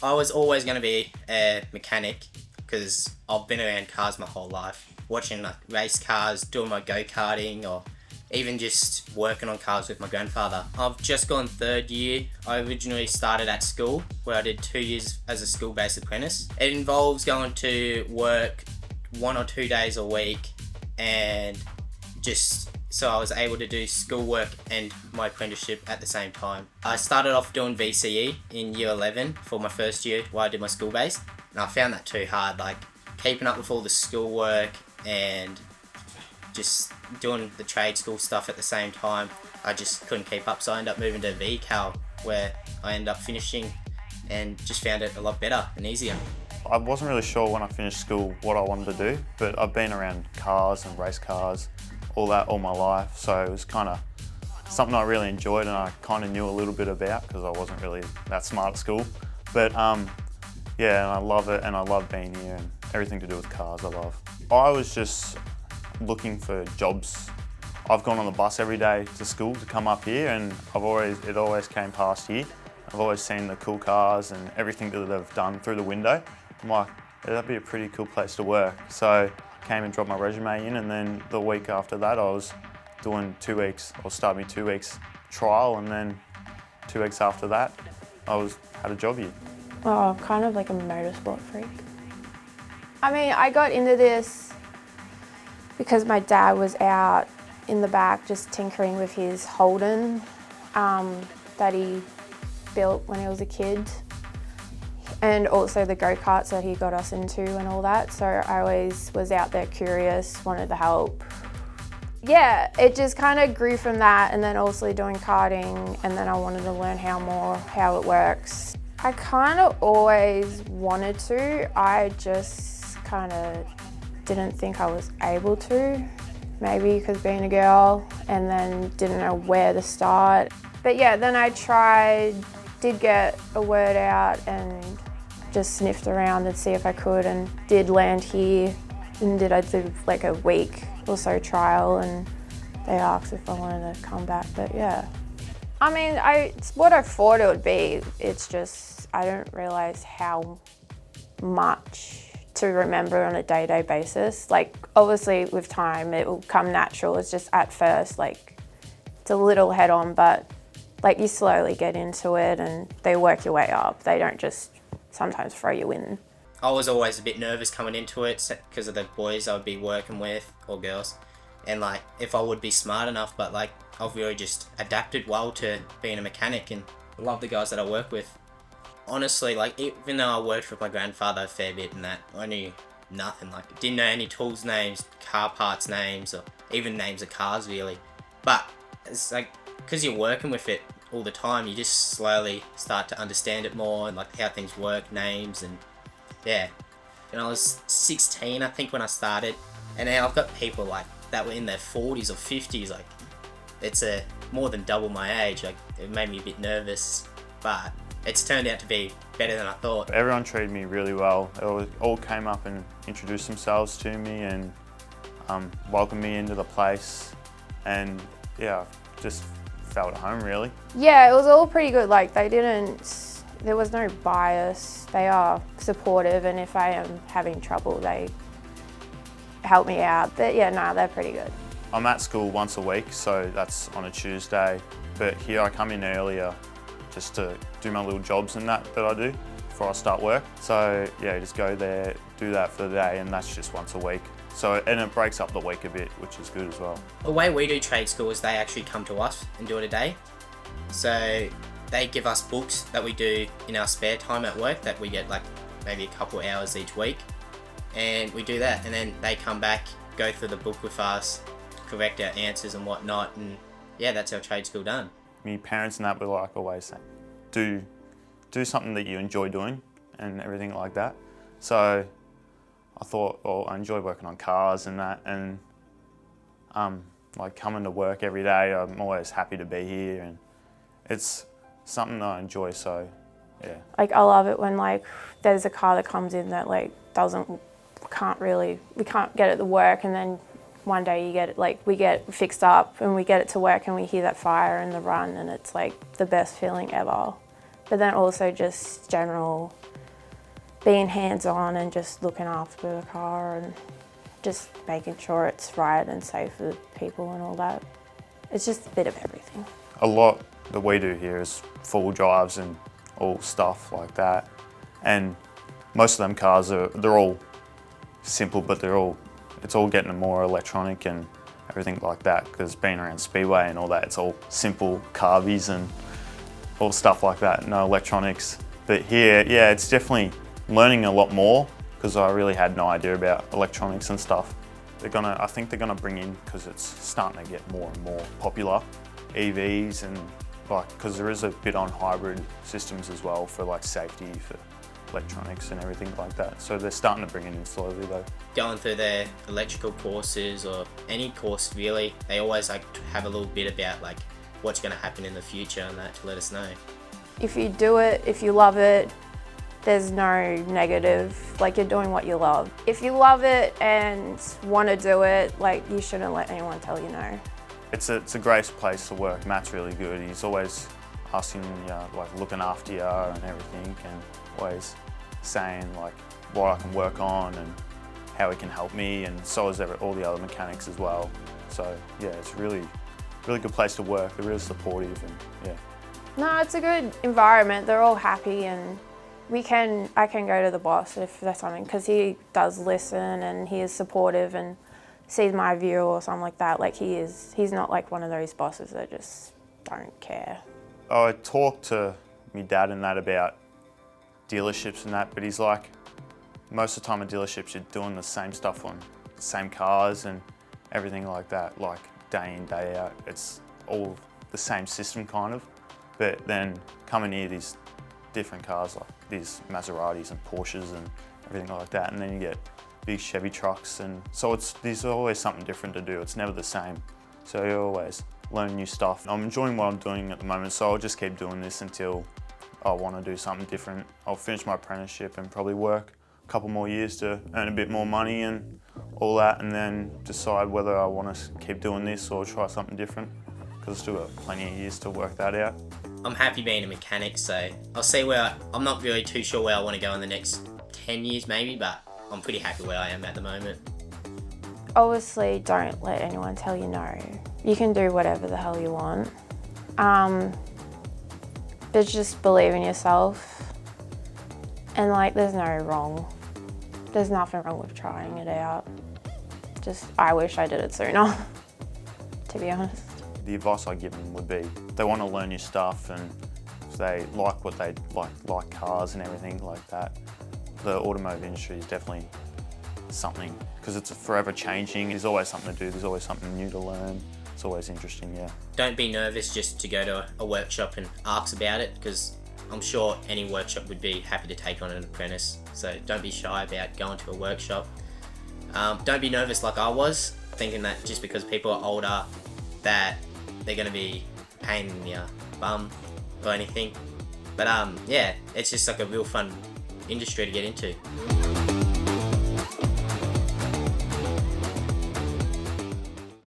I was always going to be a mechanic because I've been around cars my whole life, watching like race cars, doing my go-karting, or even just working on cars with my grandfather. I've just gone third year. I originally started at school where I did 2 years as a school-based apprentice. It involves going to work 1 or 2 days a week, and just so I was able to do schoolwork and my apprenticeship at the same time. I started off doing VCE in year 11 for my first year while I did my school base, and I found that too hard, like keeping up with all the schoolwork and just doing the trade school stuff at the same time. I just couldn't keep up, so I ended up moving to VCal where I ended up finishing and just found it a lot better and easier. I wasn't really sure when I finished school what I wanted to do, but I've been around cars and race cars, all that all my life, so it was kind of something I really enjoyed and I kind of knew a little bit about because I wasn't really that smart at school. But yeah, and I love it, and I love being here and everything to do with cars I love. I was just looking for jobs. I've gone on the bus every day to school to come up here, and it always came past here. I've always seen the cool cars and everything that they've done through the window. I'm like, yeah, that'd be a pretty cool place to work. So came and dropped my resume in, and then the week after that I was doing 2 weeks, or starting 2 weeks trial, and then 2 weeks after that I had a job here. Oh, kind of like a motorsport freak. I mean, I got into this because my dad was out in the back just tinkering with his Holden that he built when he was a kid, and also the go-karts that he got us into and all that. So I always was out there curious, wanted to help. Yeah, it just kind of grew from that, and then also doing karting, and then I wanted to learn how it works. I kind of always wanted to, I just kind of didn't think I was able to. Maybe because being a girl, and then didn't know where to start. But yeah, then I did get a word out and just sniffed around and see if I could, and did land here, and I did like a week or so trial, and they asked if I wanted to come back, but yeah. I mean, it's what I thought it would be. It's just, I don't realise how much to remember on a day-to-day basis. Like, obviously with time it will come natural. It's just at first, like, it's a little head-on, but like you slowly get into it and they work your way up. They don't just sometimes throw you in. I was always a bit nervous coming into it because of the boys I would be working with, or girls, and like if I would be smart enough, but like I've really just adapted well to being a mechanic and love the guys that I work with. Honestly, like, even though I worked with my grandfather a fair bit and that, I knew nothing. Like, didn't know any tools names, car parts names, or even names of cars really. But it's like, because you're working with it all the time, you just slowly start to understand it more, and like how things work, names, and yeah. And I was 16, I think, when I started, and now I've got people like that were in their 40s or 50s. Like, it's more than double my age. Like, it made me a bit nervous, but it's turned out to be better than I thought. Everyone treated me really well. They all came up and introduced themselves to me and welcomed me into the place, and yeah, just felt at home really. Yeah, it was all pretty good. Like, there was no bias. They are supportive, and if I am having trouble, they help me out. But yeah, no, they're pretty good. I'm at school once a week, so that's on a Tuesday, but here I come in earlier just to do my little jobs and that I do before I start work. So yeah, just go there, do that for the day, and that's just once a week. So, and it breaks up the week a bit, which is good as well. The way we do trade school is they actually come to us and do it a day. So they give us books that we do in our spare time at work that we get like maybe a couple hours each week. And we do that, and then they come back, go through the book with us, correct our answers and whatnot, and yeah, that's our trade school done. My parents and that were like always saying, do something that you enjoy doing and everything like that. So I thought, well, I enjoy working on cars and that, and like coming to work every day, I'm always happy to be here, and it's something that I enjoy, so yeah. Like, I love it when like there's a car that comes in that like we can't get it to work, and then one day you get it, like we get fixed up and we get it to work and we hear that fire in the run, and it's like the best feeling ever. But then also just general being hands-on and just looking after the car and just making sure it's right and safe for people and all that. It's just a bit of everything. A lot that we do here is full drives and all stuff like that. And most of them cars they're all simple, but it's all getting more electronic and everything like that, because being around Speedway and all that, it's all simple carbies and all stuff like that, no electronics. But here, yeah, it's definitely learning a lot more, because I really had no idea about electronics and stuff. I think they're gonna bring in, because it's starting to get more and more popular, EVs and because there is a bit on hybrid systems as well for like safety, for electronics and everything like that. So they're starting to bring it in slowly though. Going through their electrical courses or any course really, they always like to have a little bit about like what's going to happen in the future and that to let us know. If you do it, if you love it, there's no negative, like you're doing what you love. If you love it and want to do it, like you shouldn't let anyone tell you no. It's a great place to work. Matt's really good. He's always asking, like looking after you and everything, and always saying like what I can work on and how he can help me, and so is all the other mechanics as well. So yeah, it's really good place to work. They're really supportive, and yeah. No, it's a good environment. They're all happy, and I can go to the boss if there's something, because he does listen and he is supportive and sees my view or something like that. Like he's not like one of those bosses that just don't care. I talked to my dad and that about dealerships and that, but he's like, most of the time at dealerships you're doing the same stuff on the same cars and everything like that, like day in, day out. It's all the same system kind of, but then coming here, these different cars like these Maseratis and Porsches and everything like that, and then you get big Chevy trucks, and so there's always something different to do. It's never the same, so you always learn new stuff. I'm enjoying what I'm doing at the moment, so I'll just keep doing this until I want to do something different. I'll finish my apprenticeship and probably work a couple more years to earn a bit more money and all that, and then decide whether I want to keep doing this or try something different, because I've still got plenty of years to work that out. I'm happy being a mechanic, so I'll see I'm not really too sure where I want to go in the next 10 years maybe, but I'm pretty happy where I am at the moment. Obviously, don't let anyone tell you no. You can do whatever the hell you want. But just believe in yourself. And like, there's no wrong. There's nothing wrong with trying it out. I wish I did it sooner, to be honest. The advice I give them would be, they want to learn your stuff, and if they like what they like cars and everything like that, the automotive industry is definitely something, because it's forever changing. There's always something to do, there's always something new to learn. It's always interesting, yeah. Don't be nervous just to go to a workshop and ask about it, because I'm sure any workshop would be happy to take on an apprentice. So don't be shy about going to a workshop. Don't be nervous like I was, thinking that just because people are older that they're going to be a pain in your bum or anything. But yeah, it's just like a real fun industry to get into.